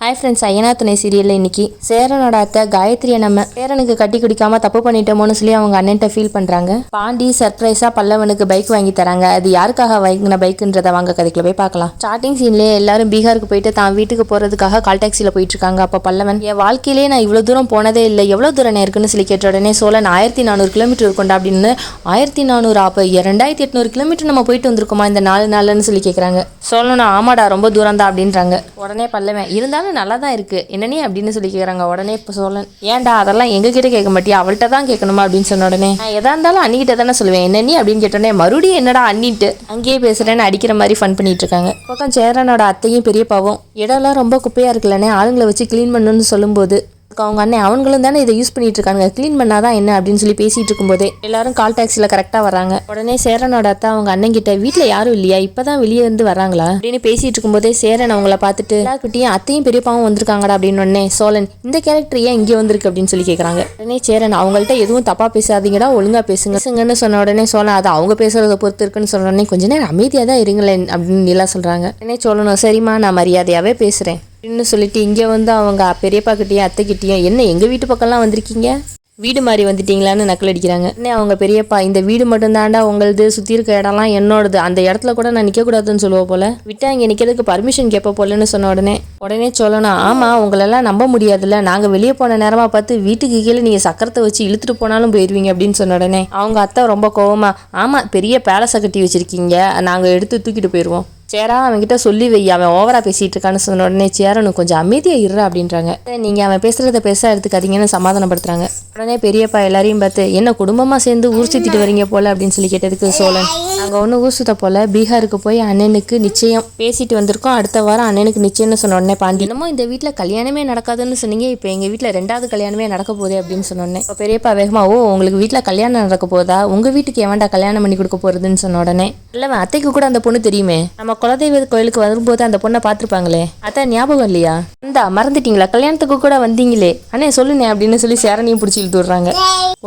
Hi friends, ஐயனா துணை சீரியலில் இன்னைக்கு சேரனோட அத்தை காயத்ரியை நம்ம சேரனுக்கு கட்டி குடிக்காம தப்பு பண்ணிட்டோமோன்னு சொல்லி அவங்க அண்ணன்ட்ட ஃபீல் பண்ணுறாங்க. பாண்டி சர்ப்ரைஸாக பல்லவனுக்கு பைக் வாங்கி தராங்க. அது யாருக்காக வாங்கின பைக்குன்றதை வாங்க கதைக்குள்ள போய் பார்க்கலாம். ஸ்டார்டிங் சீன்லேயே எல்லாரும் பீகாருக்கு போயிட்டு தான் வீட்டுக்கு போகிறதுக்காக கால் டாக்ஸியில் போயிட்டு இருக்காங்க. அப்போ பல்லவன், என் வாழ்க்கையிலே நான் இவ்வளோ தூரம் போனதே இல்லை, எவ்வளோ தூரம் இருக்குன்னு சொல்லி கேட்ட உடனே சோழன் 1400 கிலோமீட்டர் இருக்கும்டா அப்படின்னு. 1400 அப்போ 2800 கிலோமீட்டர் நம்ம போயிட்டு வந்திருக்கோமா இந்த 4 நாள்னு சொல்லி கேட்குறாங்க. சோழன், ஆமாடா ரொம்ப தூரம் தான் அப்படின்றாங்க. உடனே பல்லவன், இருந்தாலும் நல்லா தான் இருக்கு என்னனே அப்படின்னு சொல்லி கேட்குறாங்க. உடனே இப்போ சோழன், ஏன்டா அதெல்லாம் எங்ககிட்ட கேட்க மாட்டியா, அவள்கிட்ட தான் கேட்கணுமா அப்படின்னு சொன்ன உடனே, நான் எதா இருந்தாலும் அண்ணிக்கிட்ட தானே சொல்லுவேன் என்னன்னி அப்படின்னு கேட்டோடனே, மறுபடியும் என்னடா அண்ணிட்டு அங்கேயே பேசுறேன்னு அடிக்கிற மாதிரி ஃபன் பண்ணிட்டு இருக்காங்க. பக்கம் சேரனோட அத்தையும் பெரியப்பாவும், இடம்லாம் ரொம்ப குப்பையா இருக்குல்லனே, ஆளுங்களை வச்சு கிளீன் பண்ணணும்னு சொல்லும்போது அவங்க அண்ணன், அவங்களும் தானே இதை யூஸ் பண்ணிட்டு இருக்காங்க, க்ளீன் பண்ணாதான் என்ன அப்படின்னு சொல்லி பேசிட்டு இருக்கும்போதே எல்லாரும் கால் டாக்ஸில கரெக்டாக வராங்க. உடனே சேரனோட அத்தை அவங்க அண்ணன் கிட்ட, வீட்டில் யாரும் இல்லையா, இப்பதான் வெளியே இருந்து வராங்களா அப்படின்னு பேசிட்டு இருக்கும்போதே சேரன் அவங்கள பார்த்துட்டு, எல்லாருக்கிட்டையும் அத்தையும் பெரியப்பாவும் வந்திருக்காங்கடா அப்படின்னு உடனே சோழன், இந்த கேரக்டர் ஏன் இங்கே வந்திருக்கு அப்படின்னு சொல்லி கேட்குறாங்க. உடனே சேரன், அவங்கள்ட்ட எதுவும் தப்பா பேசாதீங்கடா, ஒழுங்கா பேசுங்கன்னு சொன்ன உடனே சோழன், அது அவங்க பேசுறத பொறுத்து இருக்குன்னு சொன்ன உடனே, கொஞ்ச நேரம் அமைதியாக தான் இருங்களேன் அப்படின்னு நிலா சொல்றாங்க. உடனே சோழனும், சரிம்மா நான் மரியாதையாவே பேசுறேன் அப்படின்னு சொல்லிட்டு இங்கே வந்து அவங்க பெரியப்பா கிட்டேயும் அத்தைக்கிட்டேயும், என்ன எங்கள் வீட்டு பக்கம்லாம் வந்திருக்கீங்க, வீடு மாதிரி வந்துட்டீங்களான்னு நக்கல் அடிக்கிறாங்க. என்ன அவங்க பெரியப்பா, இந்த வீடு மட்டும்தாண்டா உங்களது, சுற்றி இருக்க இடம்லாம் என்னோடது, அந்த இடத்துல கூட நான் நிற்கக்கூடாதுன்னு சொல்லுவோம் போல, விட்டா இங்கே நிற்கிறதுக்கு பர்மிஷன் கேட்ப போலன்னு சொன்ன உடனே சொல்லணும், ஆமாம் உங்களெல்லாம் நம்ப முடியாதுல்ல, நாங்கள் வெளியே போன நேரமாக பார்த்து வீட்டுக்கு கீழே நீங்கள் சக்கரத்தை வச்சு இழுத்துட்டு போனாலும் போயிடுவீங்க அப்படின்னு சொன்ன உடனே அவங்க அத்தை ரொம்ப கோவமா, ஆமாம் பெரிய பேலஸை கட்டி வச்சிருக்கீங்க, நாங்கள் எடுத்து தூக்கிட்டு போயிடுவோம், சேரா அவன்கிட்ட சொல்லி வை, அவன் ஓவரா பேசிட்டு இருக்கான்னு சொன்ன உடனே சேரனு, கொஞ்சம் அமைதியா இருறா அப்படின்றாங்க. நீங்க அவன் பேசுறத பேச எடுத்துக்காதீங்கன்னு சமாதானப்படுத்துறாங்க. உடனே பெரியப்பா எல்லாரையும் பார்த்து, என்ன குடும்பமா சேர்ந்து ஊர் சுத்திட்டு வரீங்க போல அப்படின்னு சொல்லி கேட்டதுக்கு சோழன், நாங்க ஒண்ணு ஊர் சுத்த போல, பீகாருக்கு போய் அண்ணனுக்கு நிச்சயம் பேசிட்டு வந்திருக்கோம், அடுத்த வாரம் அண்ணனுக்கு நிச்சயம்னு சொன்ன உடனே பாண்டி, என்னமோ இந்த வீட்டுல கல்யாணமே நடக்காதுன்னு சொன்னீங்க, இப்ப எங்க வீட்டுல 2வது கல்யாணமே நடக்க போதே அப்படின்னு சொன்னோடனே பெரியப்பா வேகமா, ஓ உங்களுக்கு வீட்டுல கல்யாணம் நடக்க போதா, உங்க வீட்டுக்கு எவன்டா கல்யாணம் பண்ணி கொடுக்க போறதுன்னு சொன்ன உடனே, இல்ல அத்தைக்கு கூட அந்த பொண்ணு தெரியுமே, நம்ம குலதெய்வ கோயிலுக்கு வரும்போது அந்த பொண்ணை பார்த்துருப்பாங்களே, அதான் ஞாபகம் இல்லையா, இந்தா மறந்துட்டீங்களா, கல்யாணத்துக்கு கூட வந்தீங்களே அண்ணே சொல்லுனே அப்படின்னு சொல்லி சேரனையும் பிடிச்சி இழுத்து விடுறாங்க.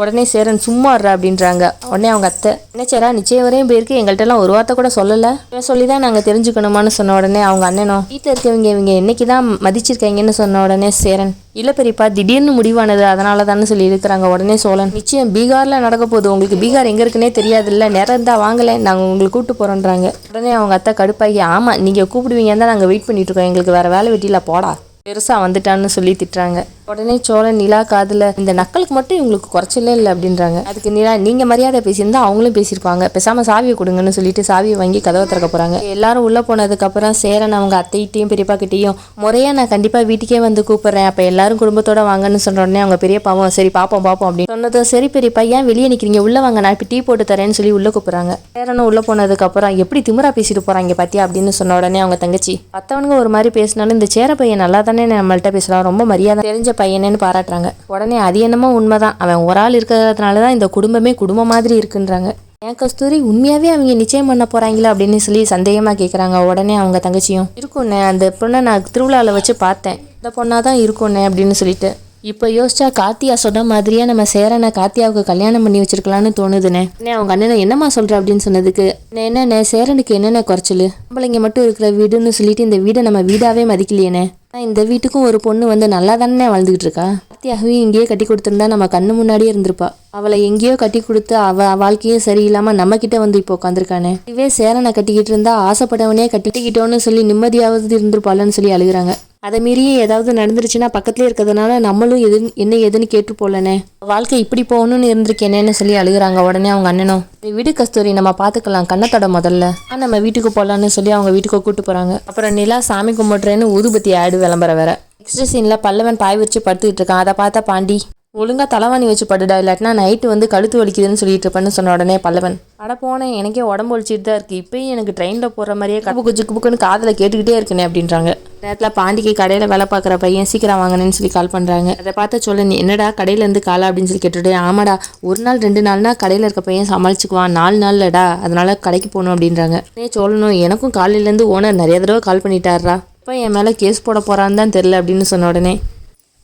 உடனே சேரன், சும்மா இருறா அப்படின்றாங்க. உடனே அவங்க அத்தை, என்ன சேரா நிச்சயம் வரையும் போயிருக்கு, எங்கள்கிட்ட எல்லாம் ஒரு வார்த்தை கூட சொல்லல, சொல்லிதான் நாங்க தெரிஞ்சுக்கணுமான்னு சொன்ன உடனே அவங்க அண்ணனும், வீட்டில் இருக்கவங்க இவங்க என்னைக்குதான் மதிச்சிருக்காங்கன்னு சொன்ன உடனே சேரன், இல்ல பெரியப்பா திடீர்னு முடிவானது அதனால தானே சொல்லி இருக்கிறாங்க. உடனே சோழன், நிச்சயம் பீகார்ல நடக்க போகுது, உங்களுக்கு பீகார் எங்க இருக்குன்னே தெரியாது இல்ல, நேரம் இருந்தா வாங்கல, நாங்க உங்களுக்கு கூப்பிட்டு போறோன்றாங்க. உடனே அவங்க அத்தை கடுப்பாகி, ஆமா நீங்க கூப்பிடுவீங்கன்னு தான் நாங்க வெயிட் பண்ணிட்டு இருக்கோம், எங்களுக்கு வேற வேலை வெட்டியில போடா பெருசா வந்துட்டான்னு சொல்லி திட்டுறாங்க. உடனே சோழன், நிலா காதுல, இந்த நக்கலுக்கு மட்டும் இவங்களுக்கு குறைச்சலே இல்லை அப்படின்றாங்க. அதுக்கு நிலா, நீங்க மரியாதை பேசியிருந்தா அவங்களும் பேசியிருப்பாங்க, பேசாம சாவியை கொடுங்கன்னு சொல்லிட்டு சாவியை வாங்கி கதவை திறக்க போறாங்க. எல்லாரும் உள்ள போனதுக்கு அப்புறம் சேரன் அவங்க அத்தைகிட்டையும் பெரியப்பா கிட்டையும், முறையா நான் கண்டிப்பா வீட்டுக்கே வந்து கூப்பிடுறேன், அப்ப எல்லாரும் குடும்பத்தோட வாங்கன்னு சொன்ன உடனே அவங்க பெரியப்பாவும், சரி பாப்போம் அப்படின்னு சொன்னதும், சரி பெரியப்பா ஏன் வெளியே நிக்கிறீங்க, உள்ள வாங்க நான் இப்ப டீ போட்டு தரேன்னு சொல்லி உள்ள கூப்பிடுறாங்க. சேரனும் உள்ள போனதுக்கு அப்புறம், எப்படி திமிரா பேசிட்டு போறாங்க பாத்தியா அப்படின்னு சொன்ன உடனே அவங்க தங்கச்சி, மத்தவனுங்க ஒரு மாதிரி பேசினாலும் இந்த சேர பையன் நல்லா தானே நம்மள்ட்ட பேசுறான், ரொம்ப மரியாதை தெரிஞ்ச பையனேன்னு பாராட்டுறாங்க. உடனே அது என்னமோ உண்மைதான், அவன் ஒரு ஆள் இருக்கிறதுனாலதான் இந்த குடும்பமே குடும்பம் மாதிரி இருக்குன்றாங்க. ஏன் கஸ்தூரி, உண்மையாவே அவங்க நிச்சயம் பண்ண போறாங்களா அப்படின்னு சொல்லி சந்தேகமா கேட்குறாங்க. உடனே அவங்க தங்கச்சியும், இருக்கும்ண்ணே அந்த பொண்ணை நான் திருவிழாவில் வச்சு பார்த்தேன், இந்த பொண்ணாதான் இருக்கும்ண்ணே அப்படின்னு சொல்லிட்டு, இப்போ யோசிச்சா கார்த்தியா சொன்ன மாதிரியே நம்ம சேரனை கார்த்தியாவுக்கு கல்யாணம் பண்ணி வச்சிருக்கலாம்னு தோணுதுண்ணே. அவங்க அண்ணனை என்னம்மா சொல்ற அப்படின்னு சொன்னதுக்கு, என்னண்ணே சேரனுக்கு என்னென்ன குறைச்சலு, நம்மளைங்க மட்டும் இருக்கிற வீடுன்னு சொல்லிட்டு இந்த வீடை நம்ம வீடாவே மதிக்கலையேண்ணே, இந்த வீட்டுக்கும் ஒரு பொண்ணு வந்து நல்லா தானே வாழ்ந்துகிட்டு இருக்கா, கார்த்தியாகவே இங்கேயே கட்டி கொடுத்துருந்தா நம்ம கண்ணு முன்னாடியே இருந்திருப்பா, அவளை எங்கேயோ கட்டி கொடுத்து அவ வாழ்க்கையும் சரியில்லாம நம்ம கிட்ட வந்து இப்போ உட்காந்துருக்கானே, இதுவே சேரனை கட்டிக்கிட்டு இருந்தா ஆசைப்படவனே கட்டிக்கிட்டோன்னு சொல்லி நிம்மதியாவது இருந்திருப்பாளன்னு சொல்லி அழுகுறாங்க. அதை மீறியே ஏதாவது நடந்துருச்சுன்னா பக்கத்துலேயே இருக்கிறதுனால நம்மளும் என்ன எதுன்னு கேட்டு போலனே, வாழ்க்கை இப்படி போகணும்னு இருந்திருக்கேனேன்னு சொல்லி அழுகுறாங்க. உடனே அவங்க அண்ணனும், வீடு கஸ்தூரி நம்ம பார்த்துக்கலாம், கண்ணத்தோட முதல்ல நம்ம வீட்டுக்கு போகலான்னு சொல்லி அவங்க வீட்டுக்கு கூப்பிட்டு போறாங்க. அப்புறம் நிலா சாமி கும்பிட்றேன்னு ஊதுபத்தி ஆடு விளம்பரம் வேற. நெக்ஸ்ட் சீன்ல பல்லவன் பாய் வச்சு படுத்துக்கிட்டு இருக்கான். அதை பார்த்தா பாண்டி, ஒழுங்கா தலைவாணி வச்சு படுடா, இல்லாட்டினா நைட்டு வந்து கழுத்து வலிக்குதுன்னு சொல்லிட்டு இருப்பேன்னு சொன்ன உடனே பல்லவன், அட போனேன் எனக்கே உடம்பு வலிச்சிட்டு தான் இருக்கு, இப்பயும் எனக்கு ட்ரெயினில் போகிற மாதிரியே குஜுக்குன்னு காதில் கேட்டுக்கிட்டே இருக்குனே அப்படின்றாங்க. நேரத்தில் பாண்டிக்கு கடையில் வேலை பார்க்குற பையன் சீக்கிரம் வாங்கினேன்னு சொல்லி கால் பண்ணுறாங்க. அதை பார்த்து சொல்ல, நீ என்னடா கடையிலேருந்து காலா அப்படின்னு சொல்லி கேட்டுட்டு, ஆமாடா ஒரு நாள் 2 நாள்னா கடையில் இருக்க பையன் சமாளிச்சுக்குவான், 4 நாள்லடா அதனால கடைக்கு போகணும் அப்படின்றாங்க. சொல்லணும், எனக்கும் காலையிலேருந்து ஓனர் நிறைய தடவை கால் பண்ணிட்டாரா, இப்போ என் மேலே கேஸ் போட போகிறான்னு தான் தெரில அப்படின்னு சொன்ன உடனே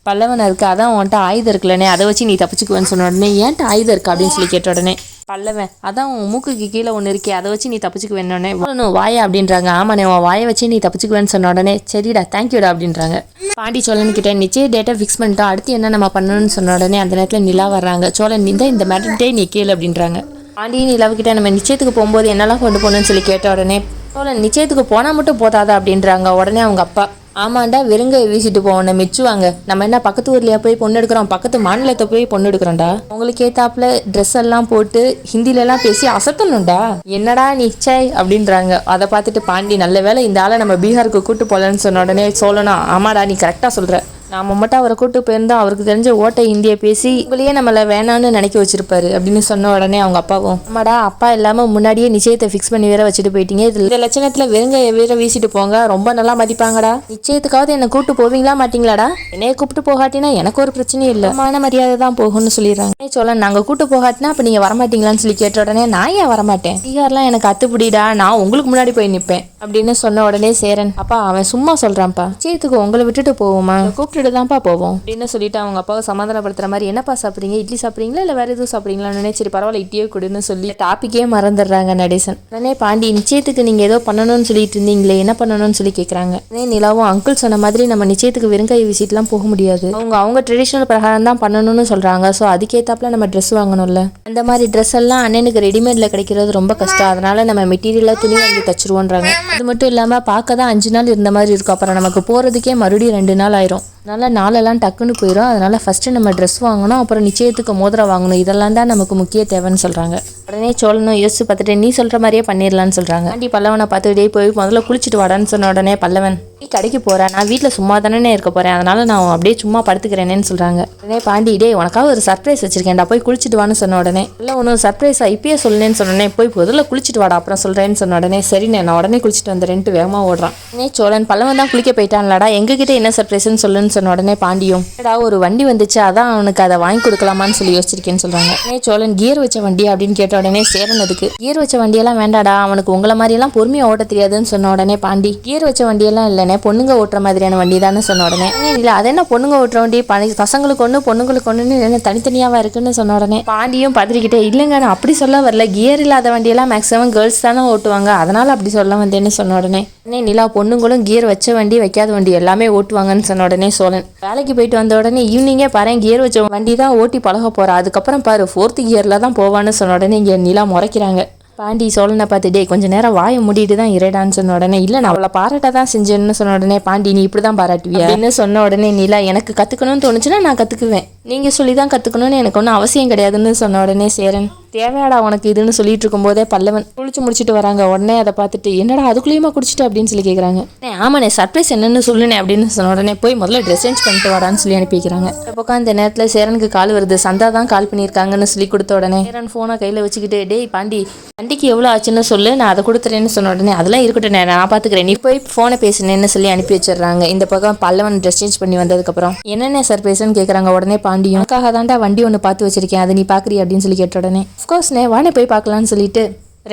பல்லவன் இருக்கு, அதான் உன்ட்ட ஆயுதம் இருக்குல்லனே, அதை வச்சு நீ தப்பிச்சுக்குவேன்னு சொன்ன உடனே, ஏன்ட்ட ஆயுதம் இருக்கா அப்படின்னு சொல்லி கேட்ட உடனே பல்லவன் அதான் உன் மூக்குக்கு கீழே ஒன்று இருக்கே அதை வச்சு நீ தப்பிச்சுக்கு வேணுன்னே வாயா அப்படின்றாங்க. ஆமாண்ணே உன் வாயை வச்சு நீ தப்பிச்சுக்குவேன்னு சொன்ன உடனே சரிடா தேங்க்யூடா அப்படின்றாங்க. பாண்டி சோழன் கிட்ட நிச்சய டேட்டா ஃபிக்ஸ் பண்ணிட்டோம், அடுத்து என்ன நம்ம பண்ணணும்னு சொன்ன உடனே அந்த நேரத்தில் நிலா வர்றாங்க. சோழன் இந்த மேட்டர்கிட்டே நீ கேளு அப்படின்றாங்க. பாண்டி நிலாவுக்கிட்ட நம்ம நிச்சயத்துக்கு போகும்போது என்னெல்லாம் கொண்டு போகணும்னு சொல்லி கேட்ட உடனே சோழன் நிச்சயத்துக்கு போனால் மட்டும் போதாதா அப்படின்றாங்க. உடனே அவங்க அப்பா ஆமாண்டா வெறுங்க வீசிட்டு போவோன்னு மிச்சுவாங்க, நம்ம என்ன பக்கத்து ஊர்லையா போய் பொண்ணு எடுக்கிறோம், பக்கத்து மாநிலத்தை போய் பொண்ணு எடுக்கிறோம்டா, உங்களுக்கு ஏத்தாப்புல ட்ரெஸ் எல்லாம் போட்டு ஹிந்திலெல்லாம் பேசி அசத்தணும்டா, என்னடா நிச்சய் அப்படின்றாங்க. அதை பார்த்துட்டு பாண்டி நல்ல வேலை இந்த ஆளை நம்ம பீகாருக்கு கூட்டு போகலன்னு சொன்ன உடனே சோழனா ஆமாடா நீ கரெக்டாக சொல்கிற, நாம மட்டும் அவரை கூட்டு போயிருந்தோம் அவருக்கு தெரிஞ்ச ஓட்டை ஹிந்தியை பேசி உங்களையே நம்மளை வேணான்னு நினைக்க வச்சிருப்பாரு அப்படின்னு சொன்ன உடனே அவங்க அப்பாவும் ஆமாடா அப்பா இல்லாமல் முன்னாடியே நிச்சயத்தை ஃபிக்ஸ் பண்ணி வேற வச்சுட்டு போயிட்டீங்க, இந்த லட்சணத்தில் வெறுங்க வேற வீசிட்டு போங்க, ரொம்ப நல்லா மதிப்பாங்கடா, நிச்சயத்துக்காவது என்னை கூப்பிட்டு போவீங்களா மாட்டீங்களாடா, என்னைய கூப்பிட்டு போகாட்டினா எனக்கு ஒரு பிரச்சனையும் இல்லை, மான மரியாதை தான் போகும்னு சொல்லிடுறாங்க. சோழன் நாங்கள் கூட்டு போகாட்டினா அப்போ நீங்கள் வரமாட்டீங்களான்னு சொல்லி கேட்ட உடனே நான் ஏன் வரமாட்டேன், பீகார்லாம் எனக்கு அத்துப்பிடிடா, நான் உங்களுக்கு முன்னாடி போய் நிற்பேன் அப்படின்னு சொன்ன உடனே சேரன் அப்பா அவன் சும்மா சொல்கிறான்ப்பா, நிச்சயத்துக்கு உங்களை விட்டுட்டு போவோமா, கூப்பிட்டு தான்ப்பா போவோம் அப்படின்னு சொல்லிட்டு அவங்க அப்பாவை சமாதானப்படுத்துற மாதிரி என்னப்பா சாப்பிட்றீங்க, இட்லி சாப்பிட்றீங்களா இல்லை வேற எதுவும் சாப்பிட்றீங்களான்னு சரி பரவாயில்ல இட்லியே கொடுன்னு சொல்லி டாப்பிக்கே மறந்துடுறாங்க நடேசன். உடனே பாண்டி நிச்சயத்துக்கு நீங்கள் ஏதோ பண்ணணும்னு சொல்லிட்டு இருந்தீங்களே என்ன பண்ணணும்னு சொல்லி கேட்குறாங்க. நிலாவும் அங்கிள் சொன்ன மாதிரி நம்ம நிச்சயத்துக்கு வெறுங்காய் விசிட்லாம் போக முடியாது, அவங்க ட்ரெடிஷ்னல் பிரகாரம் தான் பண்ணணும்னு சொல்கிறாங்க, ஸோ அதுக்கேற்றாப்புல நம்ம ட்ரெஸ் வாங்கணும்ல, அந்த மாதிரி ட்ரெஸ் எல்லாம் அண்ணனுக்கு ரெடிமேடில் கிடைக்கிறது ரொம்ப கஷ்டம், அதனால நம்ம மெட்டீரியலாக துணி வாங்கி தச்சிருவோன்றாங்க. அது மட்டும் இல்லாமல் பார்க்க தான் 5 நாள் இருந்த மாதிரி இருக்கும், அப்புறம் நமக்கு போகிறதுக்கே மறுபடியும் 2 நாள் ஆயிரும், அதனால் நாளெல்லாம் டக்குன்னு போயிடும், அதனால் ஃபஸ்ட்டு நம்ம ட்ரெஸ் வாங்கணும், அப்புறம் நிச்சயத்துக்கு மோதிரம் வாங்கணும், இதெல்லாம் தான் நமக்கு முக்கிய தேவைன்னு சொல்கிறாங்க. உடனே சோழனும் யோசிச்சு பார்த்துட்டு நீ சொல்கிற மாதிரியே பண்ணிடலான்னு சொல்கிறாங்க. ஆண்டி பல்லவனை பார்த்துக்கிட்டே போய் முதல்ல குளிச்சுட்டு வாடான்னு சொன்ன உடனே பல்லவன் நீ கடைக்கு போகிறேன், நான் வீட்டில் சும்மா தானே இருக்க போகிறேன், அதனால் நான் அப்படியே சும்மா படுத்துக்கிறேனேன்னு சொல்கிறாங்க. உடனே பாண்டி டே உனக்காக ஒரு சர்ப்ரைஸ் வச்சிருக்கேன்டா போய் குளிச்சுட்டு வான்னு சொன்ன உடனே இல்லை ஒன்றும் சர்ப்ரைஸா இப்பயே சொல்லுன்னு சொன்னேனே போய் முதல்ல குளிச்சுட்டு வாடா அப்புறம் சொல்கிறேன்னு சொன்ன உடனே சரிண்ணே நான் உடனே குளிச்சுட்டு வந்துடுறேன்ட்டு வேகமாக ஓடுறான். உடனே சோழன் பல்லவன் தான் குளிக்க போயிட்டான்லடா எங்ககிட்ட என்ன சர்ப்ரைஸ்ன்னு சொல்லுன்னு சொன்ன உடனே பாண்டியும் ஒரு வண்டி வந்துச்சு அதான் அவனுக்கு அதை வாங்கி கொடுக்கலாமான்னு சொல்லி யோசிச்சிருக்கேன்னு சொல்றாங்க. சோழன் கியர் வச்ச வண்டி அப்படின்னு கேட்ட உடனே சேரனதுக்கு கியர் வச்ச வண்டியெல்லாம் வேண்டாடா அவனுக்கு உங்களை மாதிரி எல்லாம் பொறுமையா ஓட்ட தெரியாதுன்னு சொன்ன உடனே பாண்டி கியர் வச்ச வண்டியெல்லாம் இல்லைனே பொண்ணுங்க ஓட்டுற மாதிரியான வண்டி தானே சொன்ன உடனே இல்லை அது என்ன பொண்ணுங்க ஓட்டுற வண்டி பசங்களுக்கு ஒன்று பொண்ணுங்களுக்கு ஒன்றுன்னு என்ன தனித்தனியாவா இருக்குன்னு சொன்ன உடனே பாண்டியும் பதறிக்கிட்டே இல்லைங்க நான் அப்படி சொல்ல வரல கியர் இல்லாத வண்டியெல்லாம் மேக்ஸிமம் கேர்ள்ஸ் தானே ஓட்டுவாங்க அதனால அப்படி சொல்ல வந்தேன்னு சொன்ன உடனே நிலா பொண்ணுங்களும் கியர் வச்ச வண்டி வைக்காத வண்டி எல்லாமே ஓட்டுவாங்கன்னு சொன்ன உடனே சோழன் வேலைக்கு போயிட்டு வந்த உடனே ஈவினிங்கே பாரு கியர் வச்ச வண்டி தான் ஓட்டி பழக போறா அதுக்கப்புறம் பாரு 4th கியர்ல தான் போவான்னு சொன்ன உடனே இங்கே நிலா முறைக்கிறாங்க. பாண்டி சோழனை பார்த்து டே கொஞ்சம் நேரம் வாயை மூடிட்டு தான் இறைடான்னு சொன்ன உடனே இல்லை நான் அவளை பாராட்ட தான் செஞ்சேன்னு சொன்ன உடனே பாண்டி நீ இப்படி தான் பாராட்டுவியா அப்படின்னு சொன்ன உடனே நிலா எனக்கு கற்றுக்கணும்னு தோணுச்சுன்னா நான் கற்றுக்குவேன் நீங்கள் சொல்லி தான் கற்றுக்கணும்னு எனக்கு ஒன்றும் அவசியம் கிடையாதுன்னு சொன்ன உடனே சேரன் தேவையாடா உனக்கு இதுன்னு சொல்லிட்டு இருக்கும்போதே பல்லவன் குளிச்சு முடிச்சுட்டு வராங்க. உடனே அதை பார்த்துட்டு என்னடா அதுக்குள்ளேயுமா குடிச்சிட்டு அப்படின்னு சொல்லி கேட்குறாங்க. ஆமாண்ணே சர்ப்ரைஸ் என்னன்னு சொல்லுனே அப்படின்னு சொன்ன உடனே போய் முதல்ல ட்ரெஸ் சேஞ்ச் பண்ணிட்டு வரான்னு சொல்லி அனுப்பிக்கிறாங்க. இப்போ இந்த நேரத்தில் சேரனுக்கு கால் வருது. சந்தா தான் கால் பண்ணியிருக்காங்கன்னு சொல்லி கொடுத்த உடனே சேரன் ஃபோனை கையில் வச்சுக்கிட்டு டேய் பாண்டி வண்டிக்கு எவ்வளோ ஆச்சுன்னு சொல்லு நான் அதை கொடுத்துறேன்னு சொன்ன உடனே அதெல்லாம் இருக்கட்டும் நான் பார்த்துக்கிறேன் நீ போய் ஃபோனை பேசுனேன்னு சொல்லி அனுப்பி வச்சிடுறாங்க. இந்த பக்கம் பல்லவன் ட்ரெஸ் சேஞ்ச் பண்ணி வந்ததுக்கப்புறம் என்னென்ன சர்ப்ரைஸ்ன்னு கேட்குறாங்க. உடனே பாண்டியும் அதுக்காக தாண்டா வண்டி ஒன்று பார்த்து வச்சிருக்கேன் அதை நீ பார்க்குறியா அப்படின்னு சொல்லி கேட்ட உடனே அஃப்கோர்ஸ்னே வானே போய் பார்க்கலான்னு சொல்லிட்டு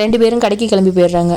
2 பேரும் கடைக்கு கிளம்பி போயிடுறாங்க.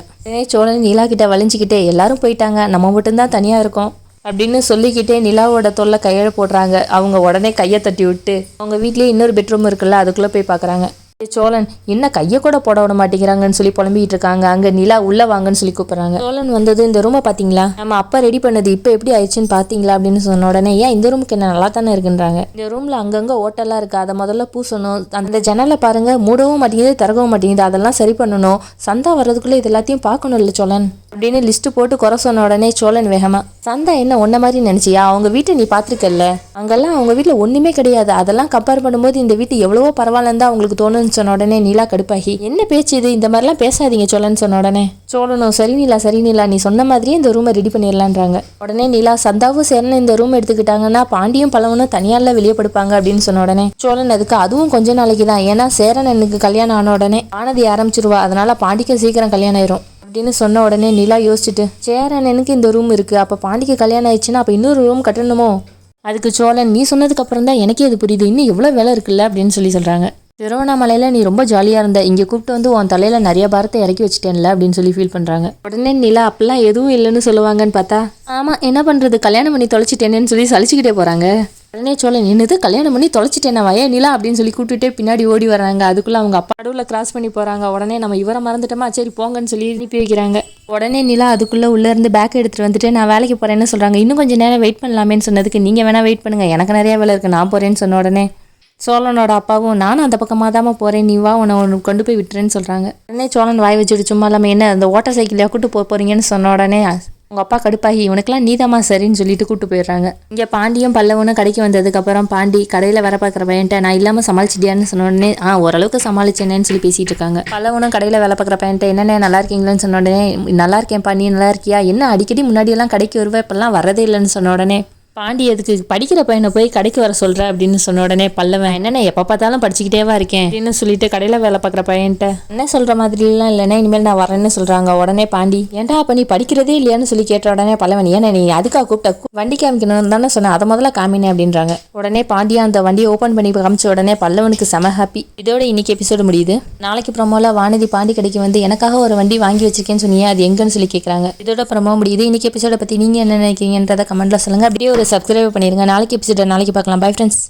சோழன் நிலா கிட்ட வளைஞ்சிக்கிட்டே எல்லாரும் போயிட்டாங்க நம்ம மட்டும்தான் தனியாக இருக்கோம் அப்படின்னு சொல்லிக்கிட்டே நிலாவோட தொல்லை கையெழ போடுறாங்க. அவங்க உடனே கையை தட்டி விட்டு அவங்க வீட்லேயே இன்னொரு பெட்ரூம் இருக்குல்ல அதுக்குள்ளே போய் பார்க்குறாங்க. சோழன் என்ன கையை கூட போட விட மாட்டேங்கிறாங்கன்னு சொல்லி புலம்பிக்கிட்டு இருக்காங்க. அங்கே நிலா உள்ள வாங்கன்னு சொல்லி கூப்பிட்றாங்க. சோழன் வந்தது இந்த ரூமை பார்த்தீங்களா நம்ம அப்பா ரெடி பண்ணது இப்போ எப்படி ஆயிடுச்சுன்னு பார்த்தீங்களா அப்படின்னு சொன்ன உடனே ஏன் இந்த ரூமுக்கு என்ன நல்லா தானே இருக்குன்றாங்க. இந்த ரூமில் அங்கங்கே ஓட்டெல்லாம் இருக்குது அதை முதல்ல பூசணும். அந்த ஜன்னலை பாருங்க மூடவும் மாட்டேங்குது திறக்கவும் மாட்டேங்குது அதெல்லாம் சரி பண்ணணும். சந்தா வர்றதுக்குள்ளே இது எல்லாத்தையும் பார்க்கணும் இல்லை சோழன் அப்படின்னு லிஸ்ட்டு போட்டு குறை சொன்ன உடனே சோழன் வேகமா சந்தா என்ன ஒன்ன மாதிரி நினச்சியா அவங்க வீட்டை நீ பார்த்துருக்கல அங்கெல்லாம் அவங்க வீட்டில் ஒன்றுமே கிடையாது அதெல்லாம் கம்பேர் பண்ணும்போது இந்த வீட்டு எவ்வளவோ பரவாயில்லன்னு தான் அவங்களுக்கு தோணுன்னு சொன்ன உடனே நீலா கடுப்பாகி என்ன பேச்சு இது இந்த மாதிரிலாம் பேசாதீங்க சோழன்னு சொன்ன உடனே சோழனும் சரி நீலா நீ சொன்ன மாதிரியே இந்த ரூமை ரெடி பண்ணிடலான்றாங்க. உடனே நீலா சந்தாவும் சேரன் இந்த ரூம் எடுத்துக்கிட்டாங்கன்னா பாண்டியும் பல்லவனும் தனியாரில் வெளியே படுப்பாங்க அப்படின்னு சொன்ன உடனே சோழன் அதுக்கு அதுவும் கொஞ்ச நாளைக்கு தான் ஏன்னா சேரன் எனக்கு கல்யாணம் ஆன உடனே ஆனதி ஆரம்பிச்சிருவா அதனால பாண்டிக்கு சீக்கிரம் கல்யாணம் ஆயிரும் அப்படின்னு சொன்ன உடனே நிலா யோசிச்சுட்டு சேரன் எனக்கு இந்த ரூம் இருக்கு அப்போ பாண்டிக்கு கல்யாணம் ஆயிடுச்சுன்னா அப்போ இன்னொரு ரூம் கட்டணுமோ அதுக்கு சோழன் நீ சொன்னதுக்கு அப்புறம் தான் எனக்கே அது புரியுது இன்னும் எவ்வளோ வேலை இருக்குல்ல அப்படின்னு சொல்கிறாங்க. திருவண்ணாமலையில் நீ ரொம்ப ஜாலியாக இருந்த இங்கே கூப்பிட்டு வந்து உன் தலையில் நிறைய பாரத்தை இறக்கி வச்சுட்டேன்ல அப்படின்னு சொல்லி ஃபீல் பண்ணுறாங்க. உடனே நிலா அப்பெல்லாம் எதுவும் இல்லைன்னு சொல்லுவாங்கன்னு பார்த்தா ஆமாம் என்ன பண்ணுறது கல்யாணம் பண்ணி தொலைச்சிட்டேன்னு சொல்லி சலிச்சுக்கிட்டே போகிறாங்க. உடனே சோழன் நின்னுது கல்யாணம் பண்ணி தொலைச்சிட்டேன் வய நிலா அப்படின்னு சொல்லி கூப்பிட்டுட்டே பின்னாடி ஓடி வராங்க. அதுக்குள்ள அவங்க அப்பா நடுவில் கிராஸ் பண்ணி போறாங்க. உடனே நம்ம இவரை மறந்துட்டோமா, சரி போங்கன்னு சொல்லி அனுப்பி வைக்கிறாங்க. உடனே நிலா அதுக்குள்ள உள்ள இருந்து பேக் எடுத்துட்டு வந்துட்டு நான் வேலைக்கு போறேன்னு சொல்றாங்க. இன்னும் கொஞ்சம் நேரம் வெயிட் பண்ணலாமேன்னு சொன்னதுக்கு நீங்க வேணா வெயிட் பண்ணுங்க, எனக்கு நிறைய வேலை இருக்கு, நான் போறேன்னு சொன்ன உடனே சோழனோட அப்பாவும் நானும் அந்த பக்கமாக தான் போகிறேன், நீ வா உன்னை கொண்டு போய் விட்டுறேன்னு சொல்கிறாங்க. உடனே சோழன் வாய் வச்சுட்டு சும்மா இல்லாமல் என்ன அந்த ஓட்டர் சைக்கிளையா கூட்டு போகிறீங்கன்னு சொன்ன உடனே உங்கள் அப்பா கடுப்பாகி உனக்கெல்லாம் நீதாம்மா சரின்னு சொல்லிட்டு கூட்டு போயிடுறாங்க. இங்கே பாண்டியும் பல்லவனும் கடைக்கு வந்ததுக்கப்புறம் பாண்டி கடையில் வர பார்க்குற பையன்ட்ட நான் இல்லாமல் சமாளிச்சிட்டியான்னு சொன்ன உடனே ஓரளவுக்கு சமாளிச்சேனேன்னு சொல்லி பேசிகிட்டு இருக்காங்க. பல்லவனும் கடையில் வேலை பார்க்குற பையன்ட்ட என்னென்ன நல்லா இருக்கீங்களான்னு சொன்ன உடனே நல்லா இருக்கேன்ப்பா, நீ நல்லா இருக்கியா, என்ன அடிக்கடி முன்னாடியெல்லாம் கடைக்கு வருவேன் இப்போல்லாம் வரதே இல்லைன்னு சொன்ன உடனே பாண்டி எதுக்கு படிக்கிற பையனை போய் கடைக்கு வர சொல்கிற அப்படின்னு சொன்ன உடனே பல்லவன் என்னென்ன எப்போ பார்த்தாலும் படிச்சுக்கிட்டேவா இருக்கேன் அப்படின்னு சொல்லிட்டு கடையில் வேலை பார்க்குற பையன்ட்ட என்ன சொல்கிற மாதிரிலாம் இல்லைன்னா இனிமேல் நான் வரேன்னு சொல்கிறாங்க. உடனே பாண்டி ஏன்டா அப்போ நீ படிக்கிறதே இல்லையான்னு சொல்லி கேட்ட உடனே பல்லவன் ஏன்னா நீ அதுக்காக கூப்பிட்ட வண்டி காமிக்கணும்னு தானே சொன்னேன், அதை முதல்ல காமினேன் அப்படின்றாங்க. உடனே பாண்டியா அந்த வண்டியை ஓப்பன் பண்ணி காமிச்ச உடனே பல்லவனுக்கு செம ஹாப்பி. இதோட இன்னைக்கு எபிசோடு முடியுது. நாளைக்கு ப்ரமோல வானதி பாண்டி கடைக்கு வந்து எனக்காக ஒரு வண்டி வாங்கி வச்சிருக்கேன்னு சொன்னீங்க, அது எங்கன்னு சொல்லி கேட்குறாங்க. இதோட ப்ரமோ முடியுது. இன்னைக்கு எபிசோட பற்றி நீங்கள் என்ன நினைக்கிறீங்கன்றதை கமெண்ட்ல சொல்லுங்கள். அப்படியே ஒரு சப்ஸ்கிரைப் பண்ணிடுங்க. நாளைக்கு எபிசோட நாளைக்கு பார்க்கலாம். Bye friends.